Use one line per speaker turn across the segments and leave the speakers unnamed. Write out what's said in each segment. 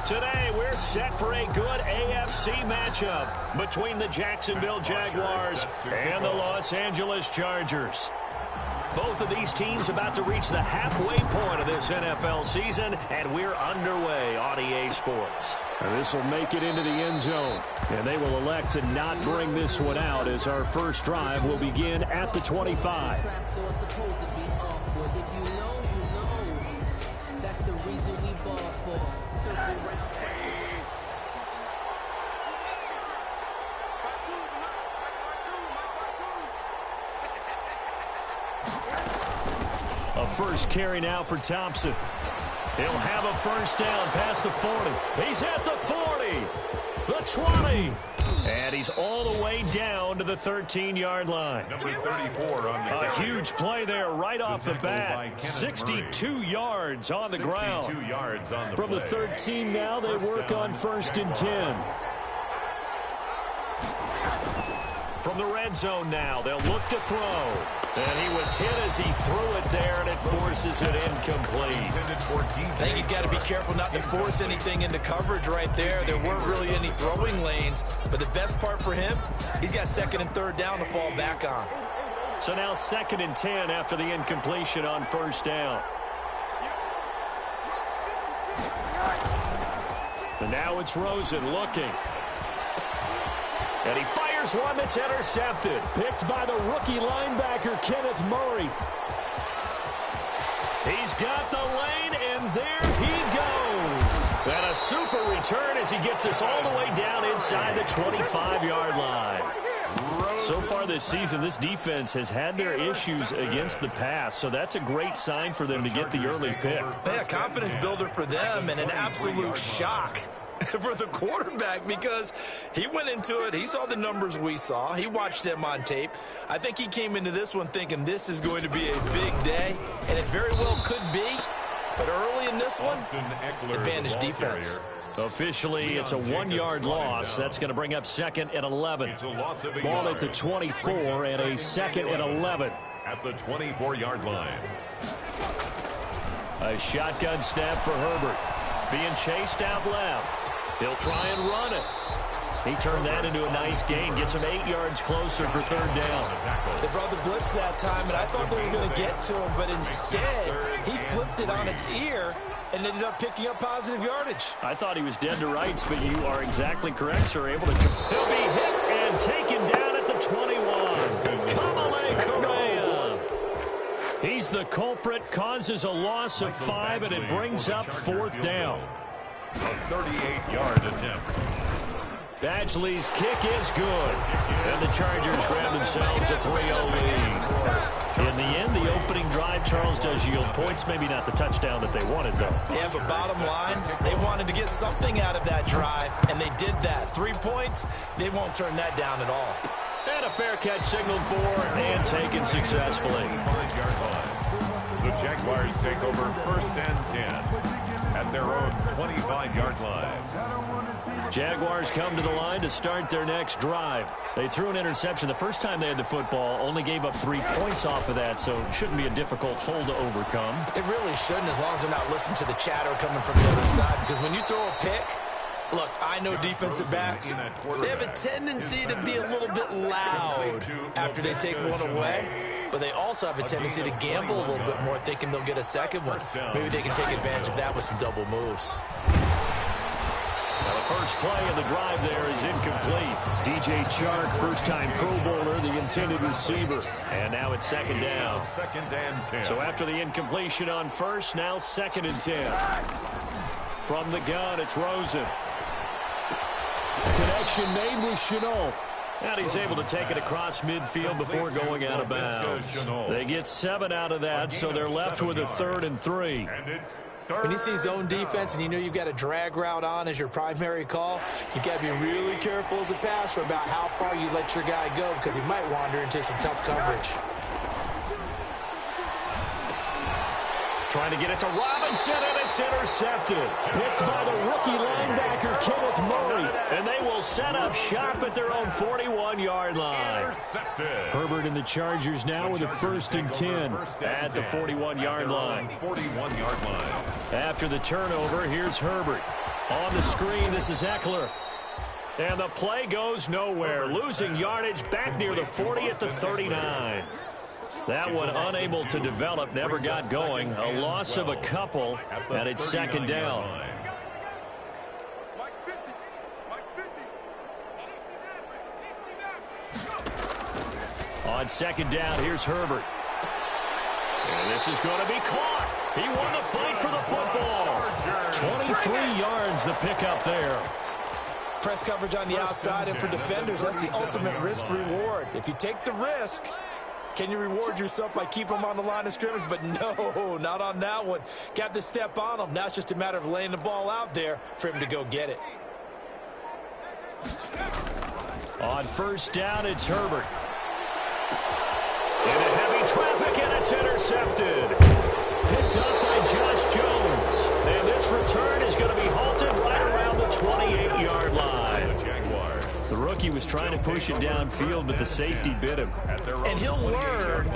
Today, we're set for a good AFC matchup between the Jacksonville Jaguars and the Los Angeles Chargers. Both of these teams about to reach the halfway point of this NFL season, and we're underway on EA Sports.
And this will make it into the end zone, and they will elect to not bring this one out as our first drive will begin at the 25. A first carry now for Thompson. He'll have a first down past the 40. He's at the 40, the 20, and he's all the way down to the 13-yard line.
Number 34 on the
A huge play there right off the bat. 62 yards on the ground.
From the 13 now, they work on 1st and 10.
From the red zone now, they'll look to throw. And he was hit as he threw it there, and it forces it incomplete.
I think he's got to be careful not to force anything into coverage right there. There weren't really any throwing lanes, but the best part for him, he's got 2nd and 3rd down to fall back on.
So now 2nd and 10 after the incompletion on 1st down. And now it's Rosen looking. And he fires one that's intercepted. Picked by the rookie linebacker, Kenneth Murray. He's got the lane, and there he goes. And a super return as he gets us all the way down inside the 25-yard line. So far this season, this defense has had their issues against the pass, so that's a great sign for them to get the early pick.
Yeah, confidence builder for them and an absolute shock for the quarterback because he went into it. He saw the numbers we saw. He watched them on tape. I think he came into this one thinking this is going to be a big day, and it very well could be. But early in this one, advantage defense.
Officially, it's a 1-yard loss. That's going to bring up 2nd and 11.
Ball at the 24 and a 2nd and 11.
At the 24-yard line.
A shotgun snap for Herbert. Being chased out left. He'll try and run it. He turned that into a nice gain. Gets him 8 yards closer for 3rd down.
They brought the blitz that time, and I thought they were going to get to him, but instead, he flipped it on its ear and ended up picking up positive yardage.
I thought he was dead to rights, but you are exactly correct, sir. Able to. He'll be hit and taken down at the 21. Kamale Correa. He's the culprit, causes a loss of 5, and it brings up 4th down.
A 38-yard attempt.
Badgley's kick is good. And the Chargers grab themselves a 3-0 lead. In the end, the opening drive, Charles, does yield points. Maybe not the touchdown that they wanted, though.
Yeah, but bottom line, they wanted to get something out of that drive, and they did that. 3 points, they won't turn that down at all.
And a fair catch signaled for and taken successfully.
The Jaguars take over 1st and 10 at their own 25-yard line.
Jaguars come to the line to start their next drive. They threw an interception the first time they had the football, only gave up 3 points off of that, so it shouldn't be a difficult hole to overcome.
It really shouldn't, as long as they're not listening to the chatter coming from the other side, because when you throw a pick, look, I know defensive backs, they have a tendency to be a little bit loud after they take one away. But they also have a tendency to gamble a little bit more, thinking they'll get a second one. Maybe they can take advantage of that with some double moves.
Now the first play of the drive there is incomplete.
DJ Chark, first-time Pro Bowler, the intended receiver.
And now it's 2nd down.
2nd and 10.
So after the incompletion on 1st, now 2nd and 10. From the gun, it's Rosen.
Connection made with Chenault.
And he's able to take it across midfield before going out of bounds. They get 7 out of that, so they're left with a 3rd and 3.
When you see zone defense and you know you've got a drag route on as your primary call, you've got to be really careful as a passer about how far you let your guy go because he might wander into some tough coverage.
Trying to get it to Robinson, and it's intercepted. Picked by the rookie linebacker, Kenneth Murray. And they will set up shop at their own 41-yard line.
Herbert and the Chargers now with a 1st and 10.
At the 41-yard line.
41-yard line.
After the turnover, here's Herbert. On the screen, this is Eckler. And the play goes nowhere. Losing yardage back near the 40 at the 39. That one unable to develop, never got going. A loss of a couple, and it's second down. On second down, here's Herbert. And this is going to be caught. He won the fight for the football. 23 yards the pickup there.
Press coverage on the outside, and for defenders, that's the ultimate risk-reward. If you take the risk, can you reward yourself by keeping them on the line of scrimmage? But no, not on that one. Got to step on them. Now it's just a matter of laying the ball out there for him to go get it.
On first down, it's Herbert. Into heavy traffic, and it's intercepted. Picked up by Josh Jones. And this return is going to be halted right around the 28-yard line. The rookie was trying to push it downfield, but the safety bit him.
And he'll learn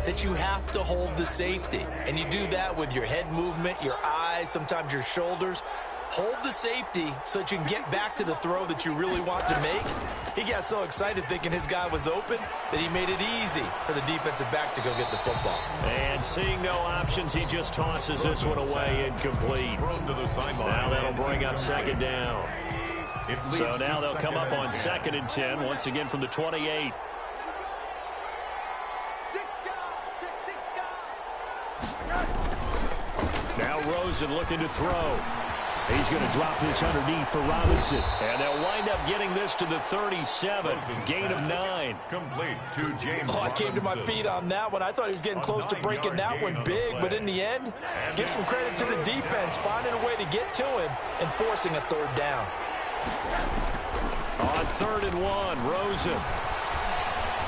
that you have to hold the safety. And you do that with your head movement, your eyes, sometimes your shoulders. Hold the safety so that you can get back to the throw that you really want to make. He got so excited thinking his guy was open that he made it easy for the defensive back to go get the football.
And seeing no options, he just tosses this one away incomplete. Now that'll bring up second down. So now they'll come up on 2nd and 10, once again from the 28. Now Rosen looking to throw. He's going to drop this underneath for Robinson. And they'll wind up getting this to the 37. Gain of 9.
Complete to James.
Oh, I came to my feet on that one. I thought he was getting close to breaking that one big. But in the end, give some credit to the defense, finding a way to get to him and forcing a third down.
On 3rd and 1, Rosen.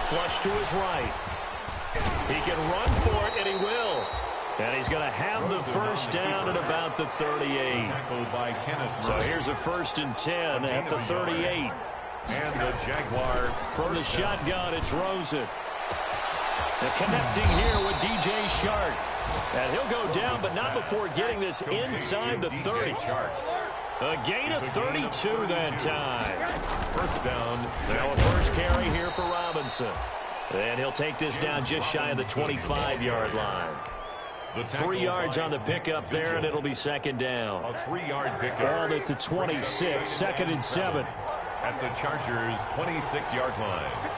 Flush to his right. He can run for it, and he will. And he's going to have the first down at about the 38. So here's a 1st and 10 at the 38.
And the Jaguar
from the shotgun, it's Rosen. And connecting here with DJ Shark. And he'll go down, but not before getting this inside the 30. A gain of 32 that time.
First down.
Now a first carry here for Robinson. And he'll take this down just shy of the 25-yard line. 3 yards on the pickup there, and it'll be second down.
A 3-yard pickup.
Ball at the 26, 2nd and 7.
At the Chargers' 26-yard line.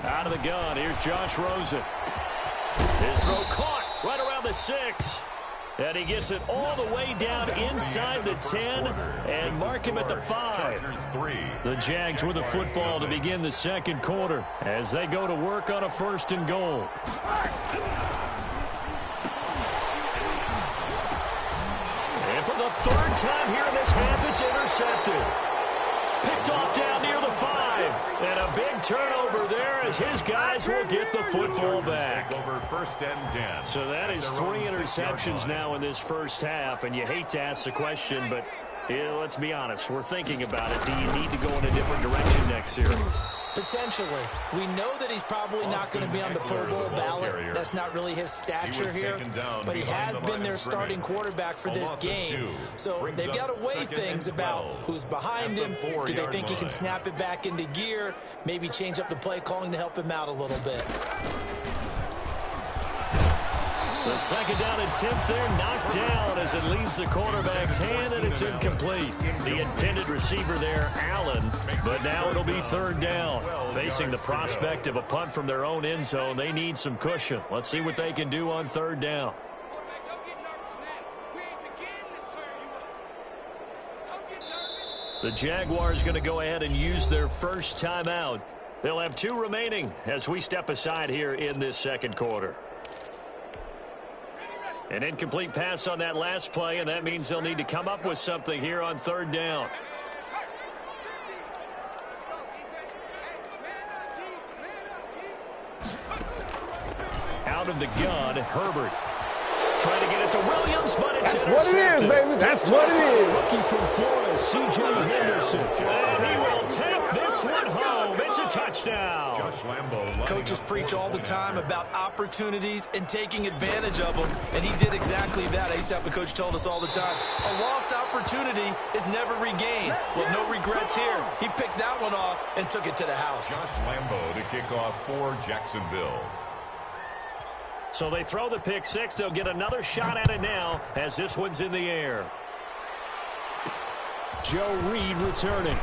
Out of the gun, here's Josh Rosen. His throw caught right around the 6. And he gets it all the way down inside the 10 and mark him at the 5. The Jags with the football to begin the second quarter as they go to work on a 1st and goal. And for the 3rd time here in this half, it's intercepted. Picked off down near the 5. And a big turnover there as his guys will get the football back.
Over 1st and 10.
So that is 3 interceptions now in this first half. And you hate to ask the question, but let's be honest. We're thinking about it. Do you need to go in a different direction next series?
Potentially. We know that he's probably not going to be on the Pro Bowl ballot. That's not really his stature here. But he has been their starting quarterback for this game. So they've got to weigh things about who's behind him. Do they think he can snap it back into gear? Maybe change up the play calling to help him out a little bit.
The second down attempt there knocked down as it leaves the quarterback's hand, and it's incomplete. The intended receiver there, Allen, but now it'll be 3rd down. Facing the prospect of a punt from their own end zone, they need some cushion. Let's see what they can do on 3rd down. The Jaguars going to go ahead and use their first timeout. They'll have 2 remaining as we step aside here in this second quarter. An incomplete pass on that last play, and that means they'll need to come up with something here on 3rd down. Out of the gun, Herbert. Trying to get it to Williams, but it's
That's what it is, baby. That's what it is.
Rookie from Florida, C.J. Henderson. And he will take this one home. move. It's a touchdown.
Josh Lambo.
Coaches preach all the time about opportunities and taking advantage of them, and he did exactly that. I used to have a coach told us all the time, a lost opportunity is never regained. Well, no regrets here. He picked that one off and took it to the house.
Josh Lambo to kick off for Jacksonville.
So they throw the pick six. They'll get another shot at it now as this one's in the air. Joe Reed returning.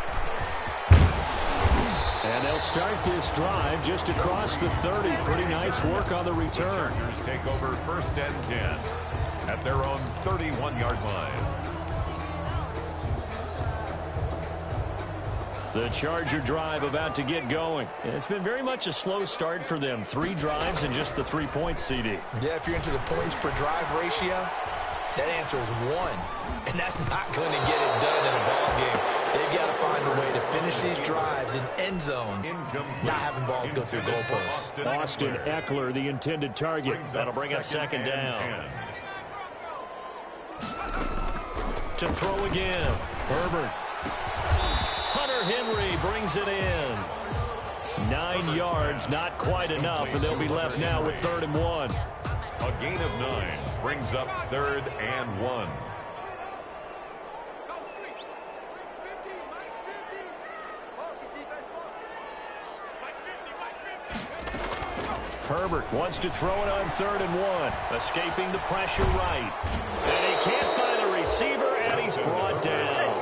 And they'll start this drive just across the 30. Pretty nice work on the return.
The Chargers take over 1st and 10 at their own 31-yard line.
The Charger drive about to get going. It's been very much a slow start for them. 3 drives and just the 3 points, CD.
Yeah, if you're into the points per drive ratio, that answer is 1. And that's not going to get it done in a ball game. They've got to find a way to finish these drives in end zones, not having balls go through goalposts.
Austin Eckler, the intended target. That'll bring up 2nd down. To throw again. Herbert. Hunter Henry brings it in. 9 yards, not quite enough, and they'll be left now with 3rd and 1.
A gain of 9 brings up 3rd and 1.
Herbert wants to throw it on 3rd and 1. Escaping the pressure right. And he can't find the receiver, and he's brought down.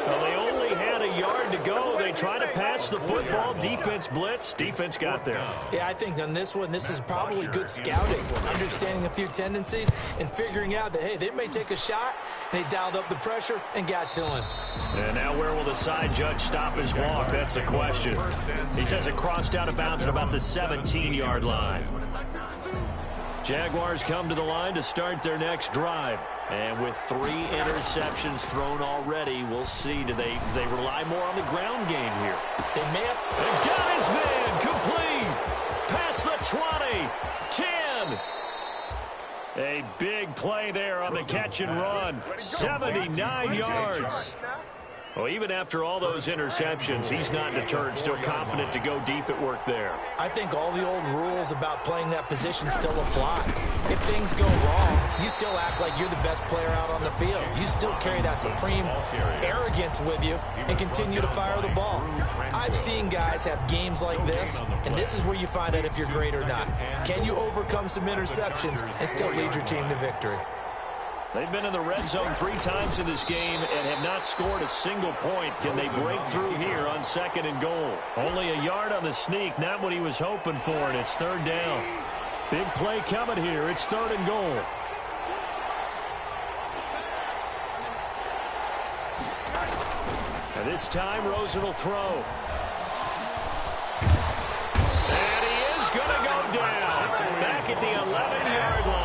Well, they only had a yard to go. They try to pass the football. Defense blitz. Defense got there.
Yeah, I think on this one, this is probably good scouting, understanding a few tendencies, and figuring out that, hey, they may take a shot, and they dialed up the pressure and got to him.
And now where will the side judge stop his walk? That's the question. He says it crossed out of bounds at about the 17-yard line. Jaguars come to the line to start their next drive. And with 3 interceptions thrown already, we'll see. Do they rely more on the ground game here?
They may have.
And got his man complete. Past the 20. 10. A big play there on the catch and run. 79 yards. Well, even after all those interceptions, he's not deterred, still confident to go deep at work there.
I think all the old rules about playing that position still apply. If things go wrong, you still act like you're the best player out on the field. You still carry that supreme arrogance with you and continue to fire the ball. I've seen guys have games like this, and this is where you find out if you're great or not. Can you overcome some interceptions and still lead your team to victory?
They've been in the red zone 3 times in this game and have not scored a single point. Can they break through here on 2nd and goal? Only a yard on the sneak, not what he was hoping for, and it's 3rd down. Big play coming here. It's 3rd and goal. And this time, Rosen will throw. And he is going to go down. Back at the 11-yard line.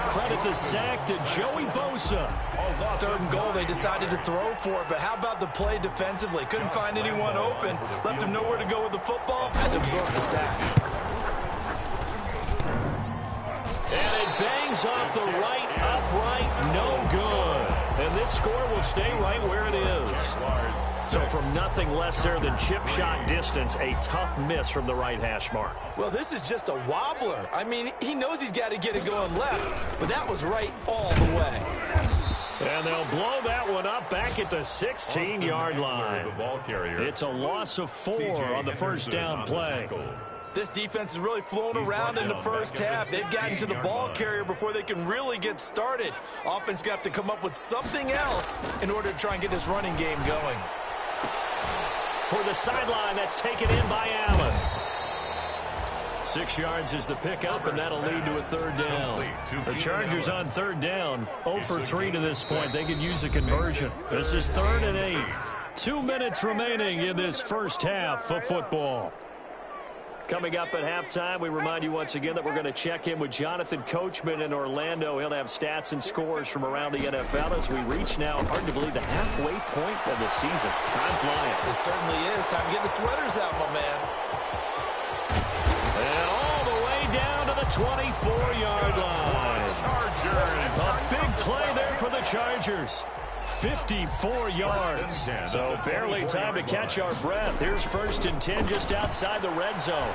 Credit the sack to Joey Bosa.
3rd and goal, they decided to throw for it, but how about the play defensively? Couldn't find anyone open, left him nowhere to go with the football, had to absorb the sack.
And it bangs off the right upright, no good. And this score will stay right where it is. So from nothing less there than chip shot distance, a tough miss from the right hash mark.
Well, this is just a wobbler. I mean, he knows he's got to get it going left, but that was right all the way.
And they'll blow that one up back at the 16-yard line. It's a loss of 4 on the 1st down play.
This defense is really flown around in the first half. They've gotten to the ball carrier before they can really get started. Offense got to come up with something else in order to try and get this running game going.
Toward the sideline, that's taken in by Allen. 6 yards is the pickup, and that'll lead to a 3rd down. The Chargers on 3rd down, 0 for 3 to this point. They could use a conversion. This is 3rd and 8. 2 minutes remaining in this first half of football. Coming up at halftime, we remind you once again that we're going to check in with Jonathan Coachman in Orlando. He'll have stats and scores from around the NFL as we reach now, hard to believe, the halfway point of the season. Time flying.
It certainly is. Time to get the sweaters out, my man.
And all the way down to the 24-yard line. A big play there for the Chargers. 54 yards. So barely time to catch our breath. Here's 1st and 10 just outside the red zone.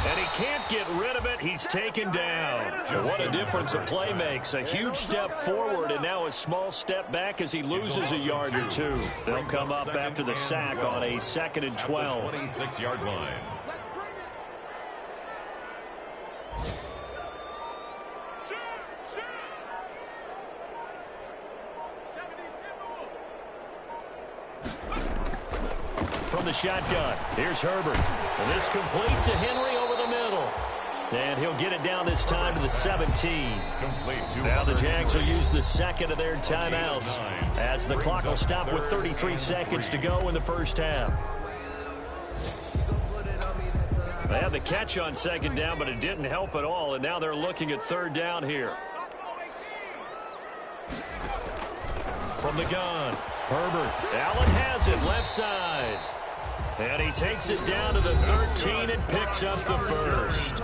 And he can't get rid of it. He's taken down. What a difference a play makes. A huge step forward and now a small step back as he loses a yard or two. They'll come up after the sack on a 2nd and 12.
26-yard line.
From the shotgun, here's Herbert. And this complete to Henry over the middle. And he'll get it down this time to the 17. Now the Jags will use the 2nd of their timeouts as the clock will stop with 33 seconds to go in the first half. They had the catch on 2nd down, but it didn't help at all, and now they're looking at 3rd down here. From the gun, Herbert. Allen has it left side. And he takes it down to the 13 and picks up the 1st.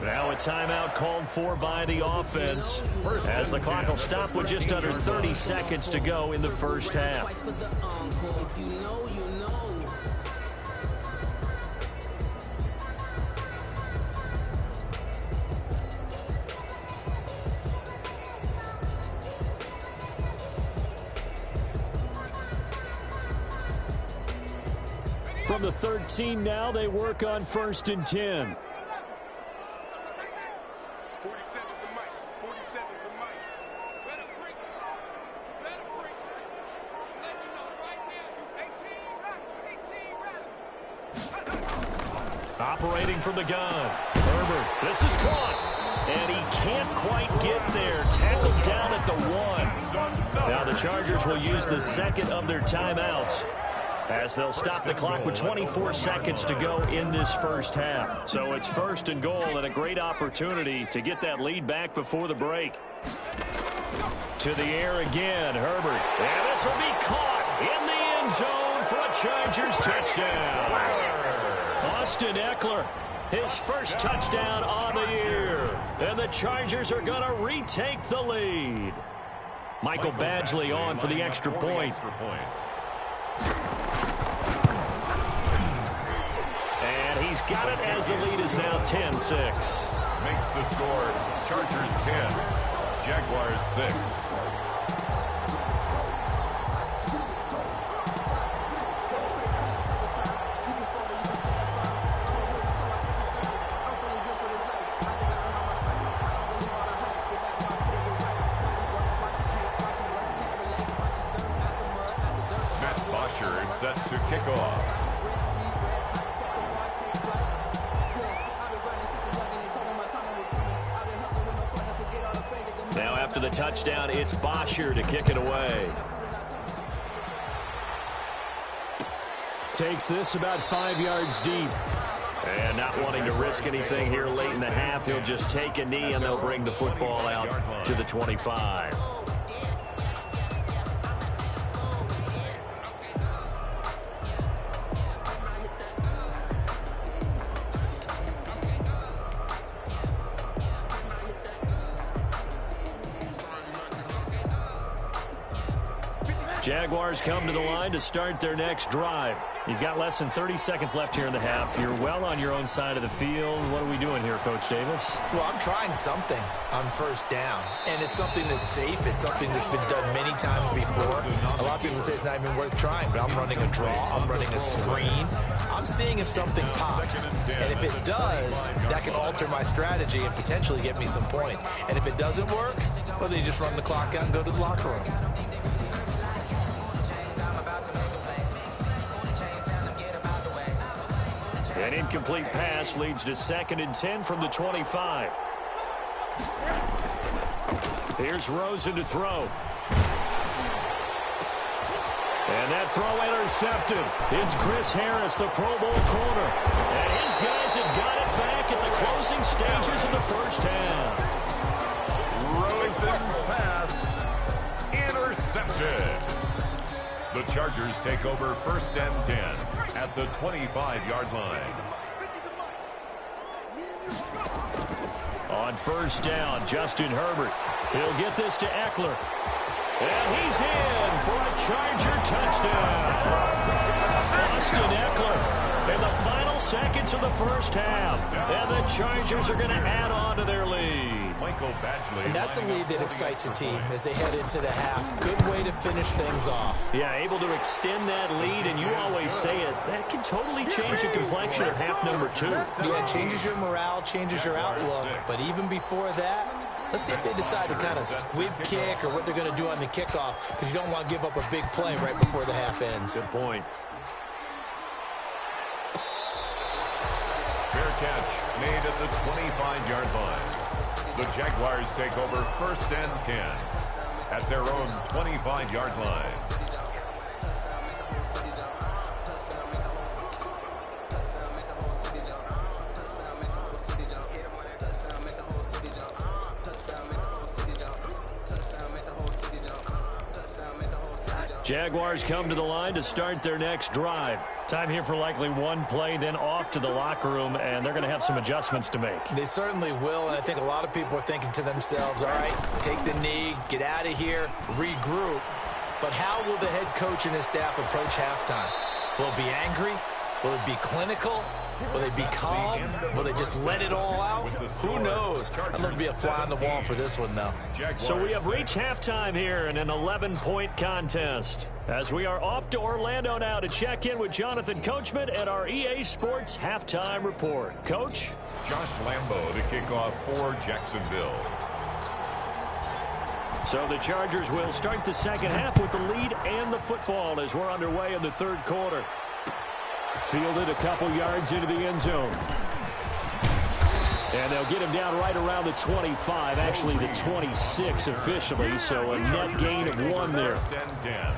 Now a timeout called for by the offense as the clock will stop with just under 30 seconds to go in the first half. From the 13 now, they work on 1st and 10.
47 is the mic. 47 is the mic. Let him bring it. Let him bring it. Let me know right now. 18 right.
Operating from the gun. Herbert, this is caught. And he can't quite get there. Tackled down at the 1. Now the Chargers will use the 2nd of their timeouts as they'll stop the clock with 24 seconds to go in this first half. So it's 1st and goal and a great opportunity to get that lead back before the break. To the air again, Herbert. And this will be caught in the end zone for a Chargers touchdown. Austin Eckler, his first touchdown on the year. And the Chargers are going to retake the lead. Michael Badgley on for the extra point. And he's got it as the lead is now 10-6.
Makes the score Chargers 10, Jaguars 6. Set to kick off.
Now after the touchdown, it's Bosher to kick it away. Takes this about 5 yards deep. And not wanting to risk anything here late in the half, he'll just take a knee and they'll bring the football out to the 25. Jaguars come to the line to start their next drive. You've got less than 30 seconds left here in the half. You're well on your own side of the field. What are we doing here, Coach Davis?
Well, I'm trying something on 1st down, and it's something that's safe. It's something that's been done many times before. A lot of people say it's not even worth trying, but I'm running a draw. I'm running a screen. I'm seeing if something pops, and if it does, that can alter my strategy and potentially get me some points. And if it doesn't work, well, then you just run the clock out and go to the locker room.
An incomplete pass leads to 2nd and 10 from the 25. Here's Rosen to throw. And that throw intercepted. It's Chris Harris, the Pro Bowl corner. And his guys have got it back at the closing stages of the first half.
Rosen's pass intercepted. The Chargers take over 1st and 10 at the 25-yard line. On
1st down, Justin Herbert. He'll get this to Eckler. And he's in for a Charger touchdown. Austin Eckler in the final seconds of the first half. And the Chargers are going to add on to their lead.
And that's a lead that excites a team as they head into the half. Good way to finish things off.
Yeah, able to extend that lead, and you always say it, that can totally change the complexion of half number 2.
Yeah, it changes your morale, changes your outlook. But even before that, let's see if they decide to kind of squib kick or what they're going to do on the kickoff, because you don't want to give up a big play right before the half ends.
Good point.
Fair catch made at the 25-yard line. The Jaguars take over 1st and 10 at their own 25-yard line.
Jaguars come to the line to start their next drive. Time here for likely one play, then off to the locker room, and they're going to have some adjustments to make.
They certainly will, and I think a lot of people are thinking to themselves, all right, take the knee, get out of here, regroup. But how will the head coach and his staff approach halftime? Will it be angry? Will it be clinical? Will they be calm? Will they just let it all out? Who knows? I'd love to be a fly on the wall for this one, though.
So we have reached halftime here in an 11-point contest. As we are off to Orlando now to check in with Jonathan Coachman at our EA Sports Halftime Report. Coach?
Josh Lambo to kick off for Jacksonville.
So the Chargers will start the second half with the lead and the football as we're underway in the third quarter. Fielded a couple yards into the end zone. And they'll get him down right around the 25, actually the 26 officially, so a net gain of 1 there.
1st and 10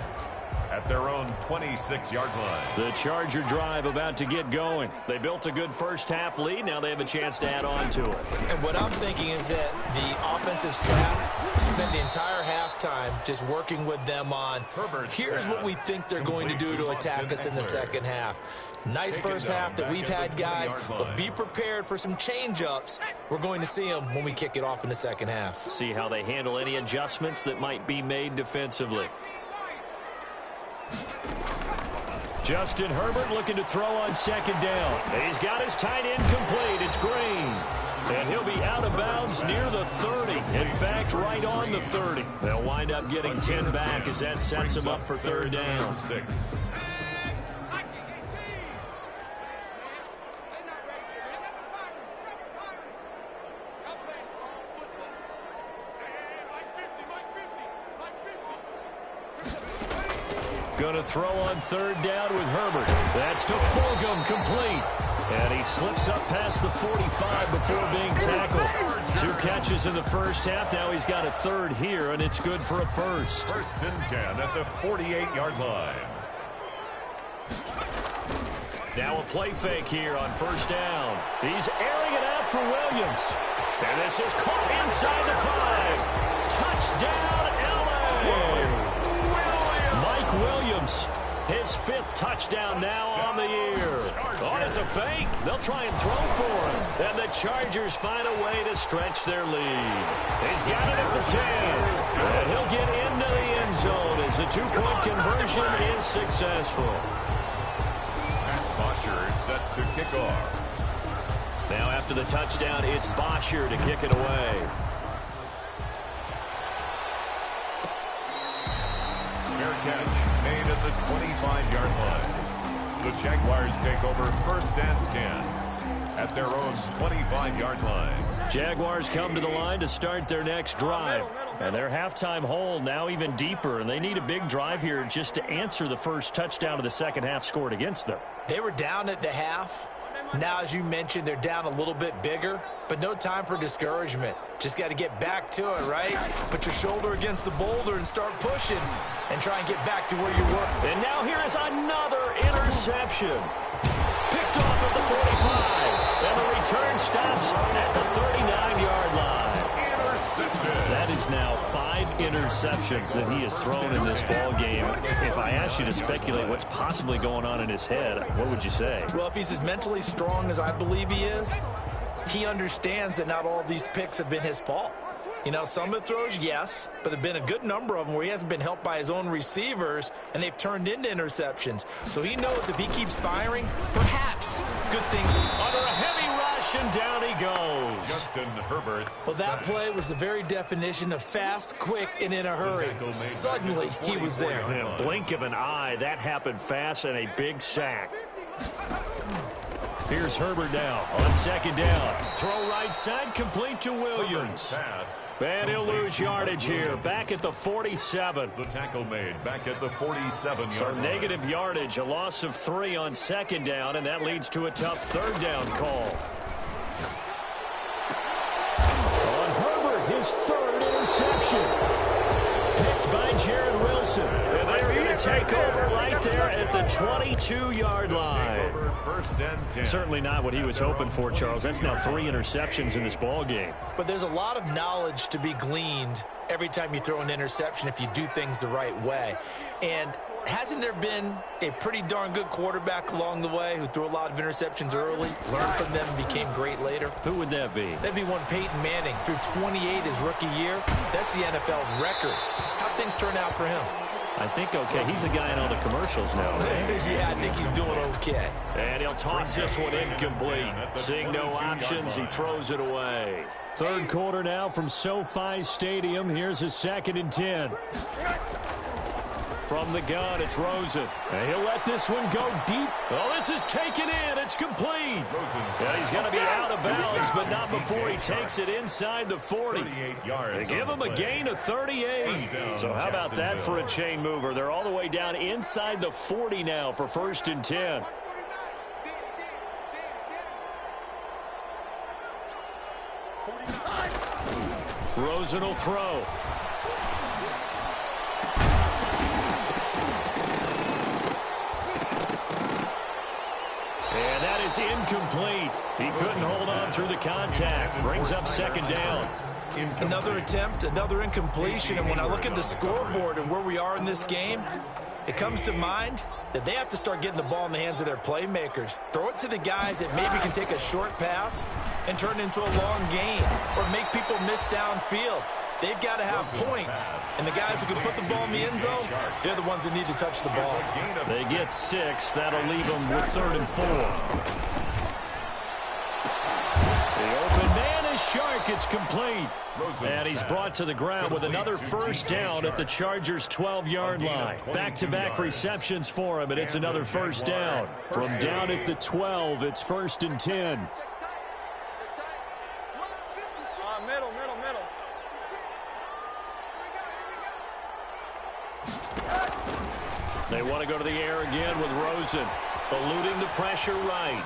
at their own 26-yard line.
The Charger drive about to get going. They built a good first half lead. Now they have a chance to add on to it.
And what I'm thinking is that the offensive staff spent the entire halftime just working with them on, here's what we think they're going to do to attack us in the second half. Nice first half that we've had, guys, but be prepared for some change-ups. We're going to see them when we kick it off in the second half.
See how they handle any adjustments that might be made defensively. Justin Herbert looking to throw on second down. He's got his tight end complete. It's Green. And he'll be out of bounds near the 30. In fact, right on the 30. They'll wind up getting 10 back as that sets him up for third down.
6.
Going to throw on third down with Herbert. That's to Fulgham, complete. And he slips up past the 45 before being tackled. 2 catches in the first half. Now he's got a third here, and it's good for a first.
1st and 10 at the 48-yard line.
Now a play fake here on first down. He's airing it out for Williams. And this is caught inside the 5. Touchdown, L.A. Mike Williams, his 5th touchdown now on the year. Oh, it's a fake. They'll try and throw for him. And the Chargers find a way to stretch their lead. He's got it at the 10. And he'll get into the end zone as the 2-point conversion is successful.
Matt Bosher is set to kick off.
Now after the touchdown, it's Bosher to kick it away.
Fair catch made at the 25-yard line. The Jaguars take over 1st and 10 at their own 25-yard line.
Jaguars come to the line to start their next drive. And their halftime hole now even deeper, and they need a big drive here just to answer the first touchdown of the second half scored against them.
They were down at the half. Now, as you mentioned, they're down a little bit bigger, but no time for discouragement. Just got to get back to it, right? Put your shoulder against the boulder and start pushing and try and get back to where you were.
And now here is another interception. Picked off at the 45, and the return stops at the 39-yard line. That is now 5 interceptions that he has thrown in this ball game. If I asked you to speculate what's possibly going on in his head, what would you say?
Well, if he's as mentally strong as I believe he is, he understands that not all of these picks have been his fault. You know, some of the throws, yes, but there have been a good number of them where he hasn't been helped by his own receivers, and they've turned into interceptions. So he knows if he keeps firing, perhaps good things.
Under a heavy rush, and down he goes.
Justin Herbert.
Well, that play was the very definition of fast, quick, and in a hurry. Suddenly, he was there.
In a blink of an eye, that happened fast, and a big sack. Here's Herbert now on second down. Throw right side, complete to Williams. And he'll lose yardage here, back at the 47.
The tackle made back at the 47-yard
So
line.
negative yardage, a loss of 3 on second down, and that leads to a tough third down call. On Herbert, his third interception. Picked by Jared Wilson. And they're going to take over right there at the 22-yard line.
First and 10.
Certainly not what he was hoping for, Charles. That's now 3 interceptions in this ball game.
But there's a lot of knowledge to be gleaned every time you throw an interception if you do things the right way. And hasn't there been a pretty darn good quarterback along the way who threw a lot of interceptions early, learned from them, and became great later?
Who would that be?
That'd be one Peyton Manning. Threw 28 his rookie year. That's the NFL record. How'd things turn out for him?
I think okay. He's a guy in all the commercials now.
Yeah, I think he's doing okay.
And he'll toss this one incomplete. Seeing no options, he throws it away. Third quarter now from SoFi Stadium. Here's a 2nd and 10. From the gun, it's Rosen. And he'll let this one go deep. Oh, this is taken in. It's complete. Yeah, he's going to be out of bounds, but not before he takes it inside the 40. They give him a gain of 38. So how about that for a chain mover? They're all the way down inside the 40 now for 1st and 10. Rosen will throw. And that is incomplete. He couldn't hold on through the contact. Brings up 2nd down.
Another attempt, another incompletion. And when I look at the scoreboard and where we are in this game, it comes to mind that they have to start getting the ball in the hands of their playmakers. Throw it to the guys that maybe can take a short pass and turn it into a long gain or make people miss downfield. They've got to have points. And the guys who can put the ball in the end zone, they're the ones that need to touch the ball.
They get 6. That'll leave them with 3rd and 4. The open man is Shark. It's complete. And he's brought to the ground with another 1st down at the Chargers' 12-yard line. Back-to-back receptions for him, and it's another 1st down. From down at the 12, it's 1st and 10. They want to go to the air again with Rosen, eluding the pressure right.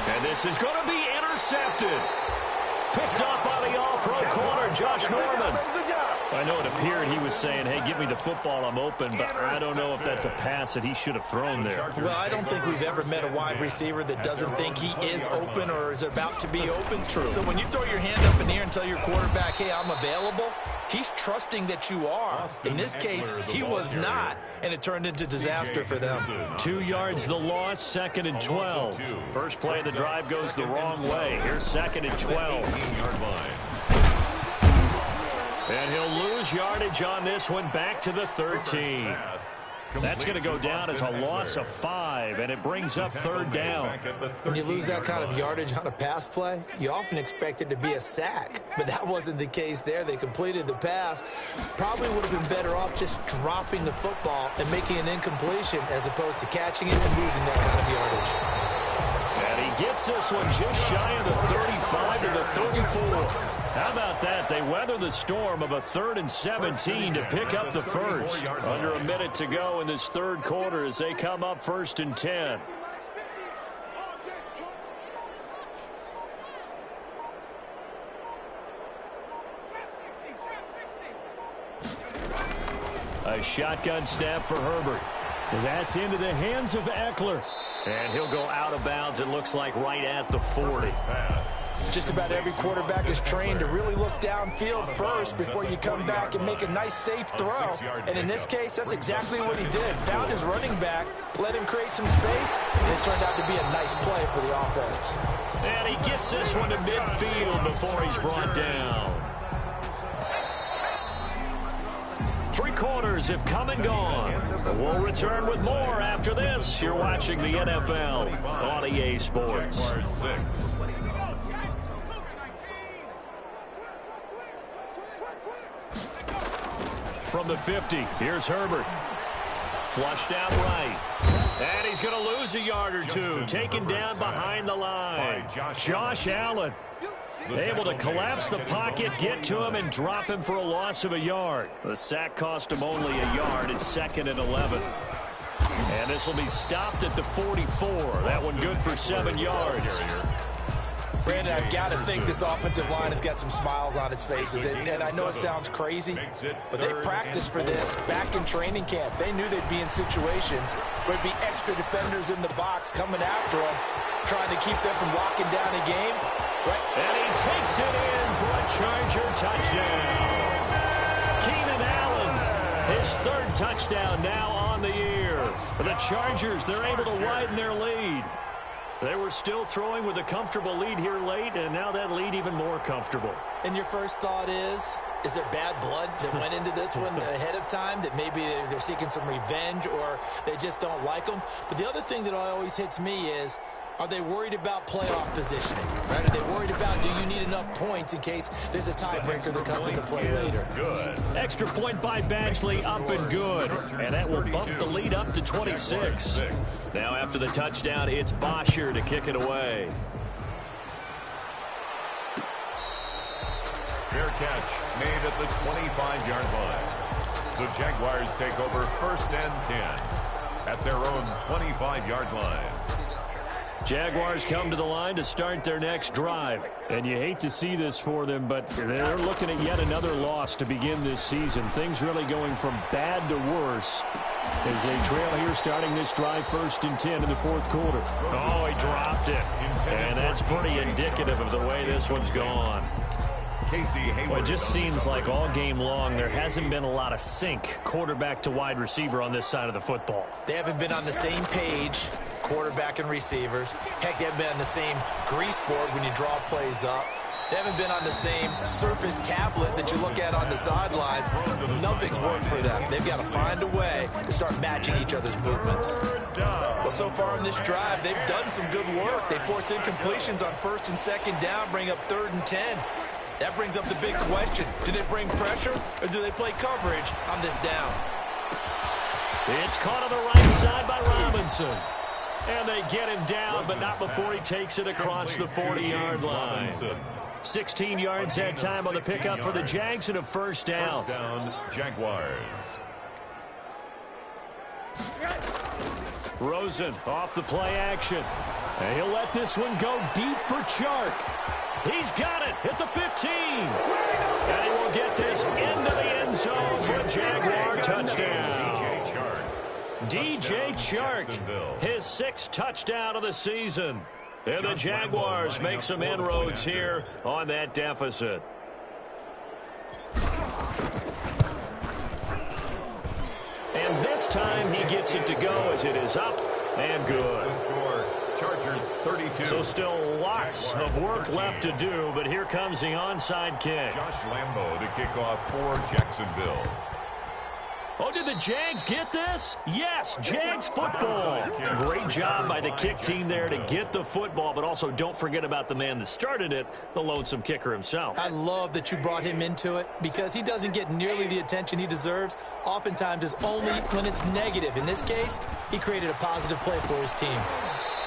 And this is going to be intercepted. Picked up by the all-pro corner, Josh Norman. I know it appeared he was saying, hey, give me the football, I'm open, but I don't know if that's a pass that he should have thrown there.
Well, I don't think we've ever met a wide receiver that doesn't think he is open or is about to be open. True. So when you throw your hand up in the air and tell your quarterback, hey, I'm available, he's trusting that you are. In this case, he was not, and it turned into disaster for them.
2 yards the loss, 2nd and 12. First play of the drive goes the wrong way. Here's 2nd and 12. And he'll lose yardage on this one, back to the 13. That's going to go down as a loss of 5, and it brings up 3rd down.
When you lose that kind of yardage on a pass play, you often expect it to be a sack, but that wasn't the case there. They completed the pass. Probably would have been better off just dropping the football and making an incompletion as opposed to catching it and losing that kind of yardage.
And he gets this one just shy of the 35 to the 34. How about that? They weather the storm of a 3rd and 17 to pick up the first. Under a minute to go in this 3rd quarter as they come up 1st and 10. A shotgun snap for Herbert. That's into the hands of Eckler. And he'll go out of bounds, it looks like, right at the 40.
Just about every quarterback is trained to really look downfield first before you come back and make a nice, safe throw. And in this case, that's exactly what he did. Found his running back, let him create some space, and it turned out to be a nice play for the offense.
And he gets this one to midfield before he's brought down. quarters have come and gone. We'll return with more after this. You're watching the NFL on EA Sports. From the 50, here's Herbert. Flushed out right. And he's going to lose a yard or two. Taken down behind the line. Josh Allen able to collapse the pocket, get to him, and drop him for a loss of a yard. The sack cost him only a yard. It's 2nd and 11. And this will be stopped at the 44. That one good for 7 yards.
Brandon, I've got to think this offensive line has got some smiles on its faces. And I know it sounds crazy, but they practiced for this back in training camp. They knew they'd be in situations where there'd be extra defenders in the box coming after them, trying to keep them from locking down a game. Right.
And he takes it in for a Charger touchdown. Keenan Allen, his 3rd touchdown now on the year. For the Chargers, they're able to widen their lead. They were still throwing with a comfortable lead here late, and now that lead even more comfortable.
And your first thought is there bad blood that went into this one ahead of time, that maybe they're seeking some revenge or they just don't like them? But the other thing that always hits me is, are they worried about playoff positioning? Right? Are they worried about, do you need enough points in case there's a tiebreaker that comes into play later?
Good.
Extra point by Badgley, up and good. And that will bump the lead up to 26. Now after the touchdown, it's Bosher to kick it away.
Fair catch made at the 25-yard line. The Jaguars take over 1st and 10 at their own 25-yard line.
Jaguars come to the line to start their next drive. And you hate to see this for them, but they're looking at yet another loss to begin this season. Things really going from bad to worse as they trail here starting this drive 1st and 10 in the 4th quarter. Oh, he dropped it. And that's pretty indicative of the way this one's gone. Well, it just seems like all game long there hasn't been a lot of sync quarterback to wide receiver on this side of the football.
They haven't been on the same page, quarterback and receivers. Heck, they haven't been on the same grease board when you draw plays up. They haven't been on the same surface tablet that you look at on the sidelines. Nothing's worked for them. They've got to find a way to start matching each other's movements. Well, so far in this drive, they've done some good work. They force incompletions on 1st and 2nd down, bring up 3rd and 10. That brings up the big question. Do they bring pressure or do they play coverage on this down?
It's caught on the right side by Robinson. And they get him down, but not before he takes it across the 40-yard line. 16 yards that time on the pickup for the Jags and a 1st down.
1st down, Jaguars.
Rosen off the play action. And he'll let this one go deep for Chark. He's got it at the 15. And he will get this into the end zone for a Jaguar touchdown. DJ Chark, his 6th touchdown of the season. And the Jaguars make some inroads here on that deficit. And this time he gets it to go as it is up and good.
Chargers 32.
So still lots of work left to do, but here comes the onside kick.
Josh Lambo to kick off for Jacksonville.
Oh, did the Jags get this? Yes, Jags football. Great job by the kick team there to get the football, but also don't forget about the man that started it, the lonesome kicker himself.
I love that you brought him into it because he doesn't get nearly the attention he deserves. Oftentimes it's only when it's negative. In this case, he created a positive play for his team.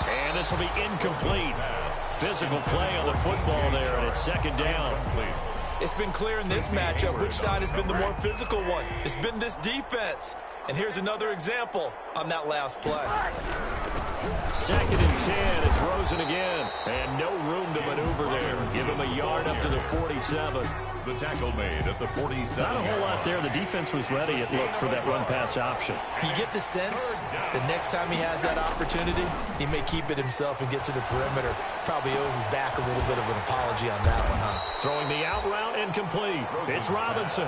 And this will be incomplete. Physical play on the football there, and it's 2nd down.
It's been clear in this matchup which side has been the more physical one. It's been this defense. And here's another example on that last play.
2nd and 10. It's Rosen again. And no room to maneuver there. Give him a yard up to the 47.
The tackle made at the 47.
Not a whole lot there. The defense was ready, it looked, for that run-pass option.
You get the sense that next time he has that opportunity, he may keep it himself and get to the perimeter. Probably owes his back a little bit of an apology on that one, huh?
Throwing the out route incomplete. It's Robinson.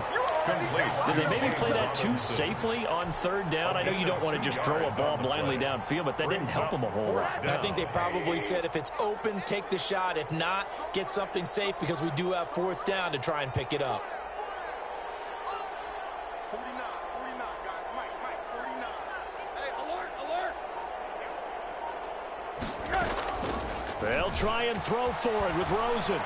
Did they maybe play that too safely on 3rd down? I know you don't want to just throw a ball blindly downfield, but that didn't help him a whole lot.
I think they probably said if it's open, take the shot. If not, get something safe because we do have 4th down to try and pick it up.
49,
They'll try and throw for it with Rosen.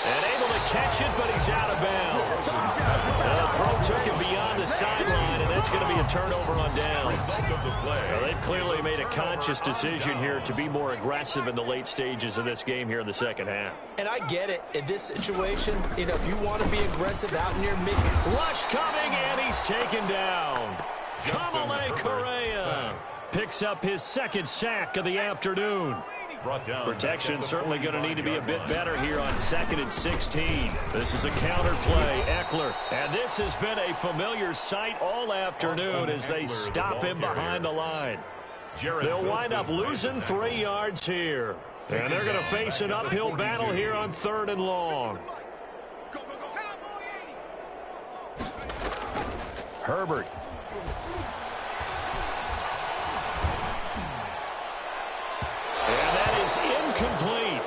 And able to catch it, but he's out of bounds. The throw took him beyond the sideline, and that's going to be a turnover on downs. Now, they've clearly made a conscious decision here to be more aggressive in the late stages of this game here in the second half.
And I get it. In this situation, if you want to be aggressive out near mid.
Rush coming, and he's taken down. Kamale Correa picks up his second sack of the afternoon. Protection certainly going to need to be a bit better here on 2nd and 16. This is a counter play, Eckler. And this has been a familiar sight all afternoon as they stop him behind the line. They'll wind up losing 3 yards here. And they're going to face an uphill battle here on 3rd and long. Herbert. Incomplete.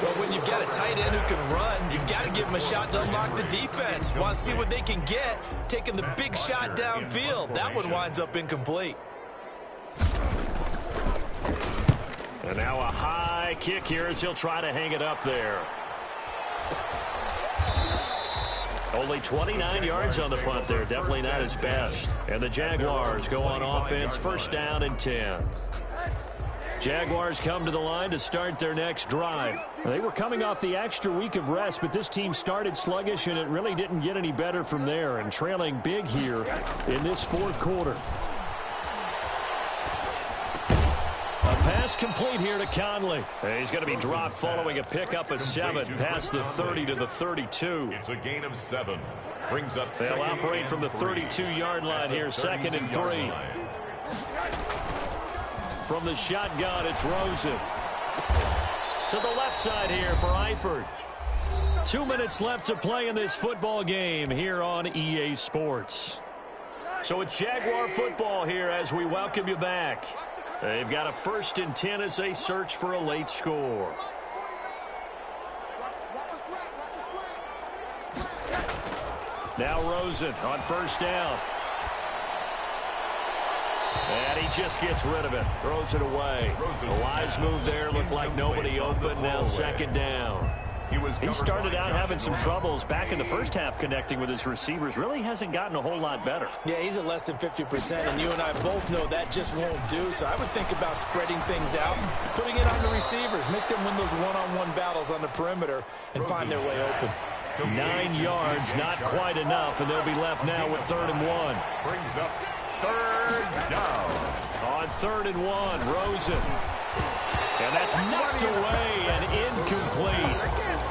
Well, when you've got a tight end who can run, you've got to give him a shot to unlock the defense. Want to see what they can get, taking the big shot downfield. That one winds up incomplete.
And now a high kick here as he'll try to hang it up there. Only 29 yards on the punt there. Definitely not his best. And the Jaguars go on offense, 1st down and 10. Jaguars come to the line to start their next drive. They were coming off the extra week of rest, but this team started sluggish, and it really didn't get any better from there, and trailing big here in this 4th quarter. A pass complete here to Conley. He's going to be dropped following a pickup of 7 past the 30 to the 32.
It's a gain of 7. Brings up.
They'll operate from the 32-yard line here, 2nd and 3. From the shotgun, it's Rosen. To the left side here for Eifert. 2 minutes left to play in this football game here on EA Sports. So it's Jaguar football here as we welcome you back. They've got a 1st and 10 as they search for a late score. Now Rosen on 1st down. And he just gets rid of it. Throws it away. A wise move there. Looked like nobody open. Now 2nd down. He started out having some troubles back in the first half connecting with his receivers. Really hasn't gotten a whole lot better.
Yeah, he's at less than 50%, and you and I both know that just won't do. So I would think about spreading things out, putting it on the receivers, make them win those one-on-one battles on the perimeter, and find their way open.
9 yards, not quite enough, and they'll be left now with 3rd and 1.
Brings up 3rd down.
On 3rd and 1, Rosen. And that's knocked away and incomplete.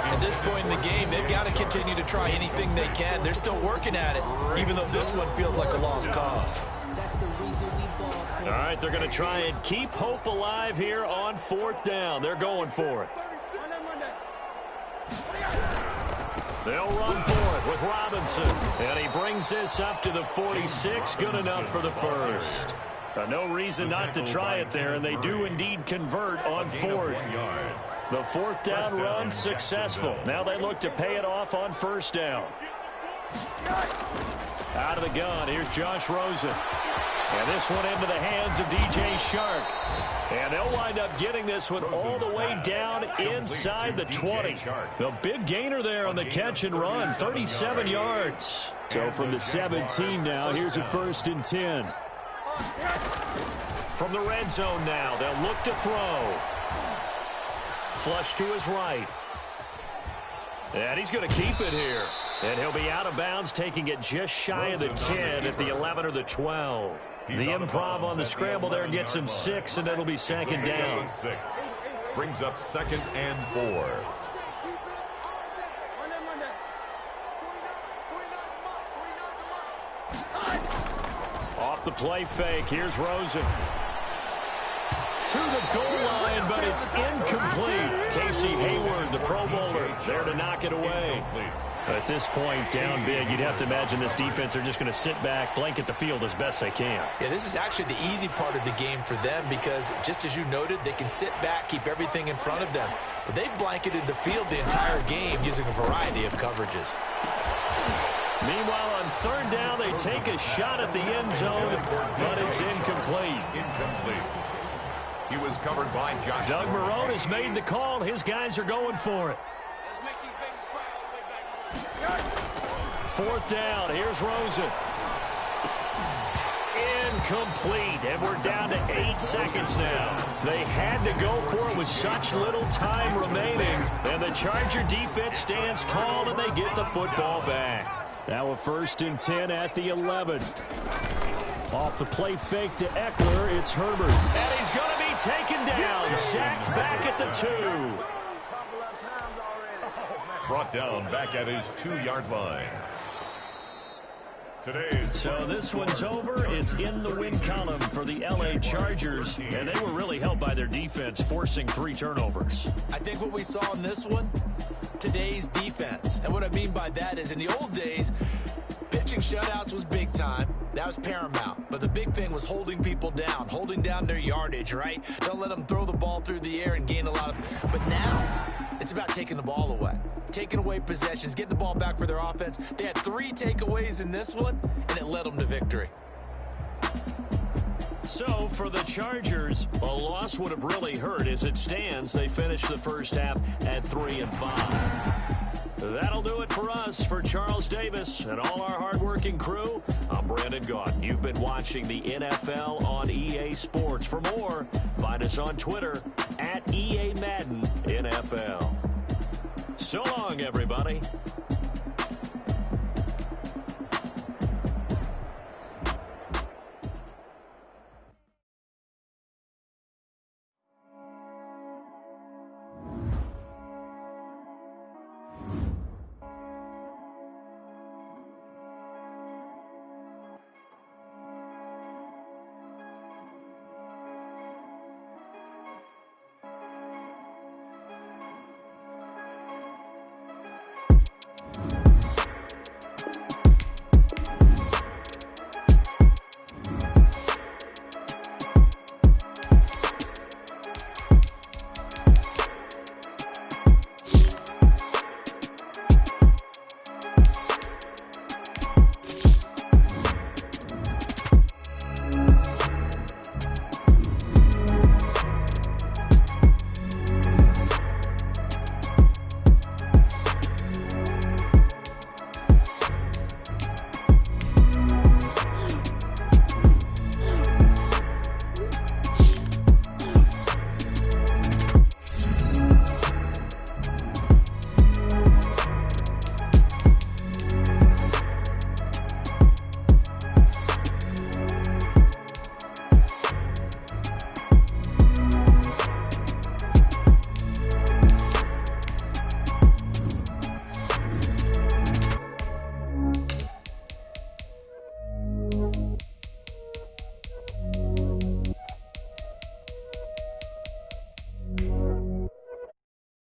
At this point in the game, they've got to continue to try anything they can. They're still working at it, even though this one feels like a lost cause.
All right, they're going to try and keep hope alive here on 4th down. They're going for it. They'll run for it with Robinson. And he brings this up to the 46. Good enough for the 1st. No reason not to try it there, and they do indeed convert on 4th. The 4th down run successful. Now they look to pay it off on 1st down. Out of the gun, here's Josh Rosen. And this one into the hands of DJ Shark. And they'll wind up getting this one all the way down inside the 20. The big gainer there on the catch and run, 37 yards. So from the 17 now, here's a 1st and 10. From the red zone now, they'll look to throw. Flush to his right. And he's going to keep it here. And he'll be out of bounds, taking it just shy of the 10 at the 11 or the 12. The improv on the scramble there gets him 6, and it'll be 2nd down.
Brings up 2nd and 4.
Off the play fake, here's Rosen. To the goal line, but it's incomplete. Casey Hayward, the Pro Bowler, there to knock it away. At this point, down big, you'd have to imagine this defense are just going to sit back, blanket the field as best they can.
Yeah, this is actually the easy part of the game for them because, just as you noted, they can sit back, keep everything in front of them. But they've blanketed the field the entire game using a variety of coverages.
Meanwhile, on 3rd down, they take a shot at the end zone, but it's incomplete.
He was covered by Josh.
Doug Marrone has made the call. His guys are going for it.
Let's make these babies cry all the way back.
Fourth down. Here's Rosen. Incomplete, and we're down to 8 seconds now. They had to go for it with such little time remaining, and the Charger defense stands tall, and they get the football back. Now a 1st and 10 at the 11. Off the play fake to Eckler, it's Herbert. And he's going to be taken down, sacked back at the 2.
Brought down back at his 2-yard line.
So this one's over. It's in the win column for the L.A. Chargers, and they were really helped by their defense, forcing 3 turnovers.
I think what we saw in this one, today's defense. And what I mean by that is in the old days, pitching shutouts was big time. That was paramount. But the big thing was holding people down, holding down their yardage, right? Don't let them throw the ball through the air and gain a lot of... But now, it's about taking the ball away. Taking away possessions, getting the ball back for their offense. They had 3 takeaways in this one, and it led them to victory.
So for the Chargers, a loss would have really hurt. As it stands, they finished the first half at 3-5. That'll do it for us. For Charles Davis and all our hardworking crew, I'm Brandon Gaudin. You've been watching the NFL on EA Sports. For more, find us on Twitter at EA Madden NFL. So long, everybody.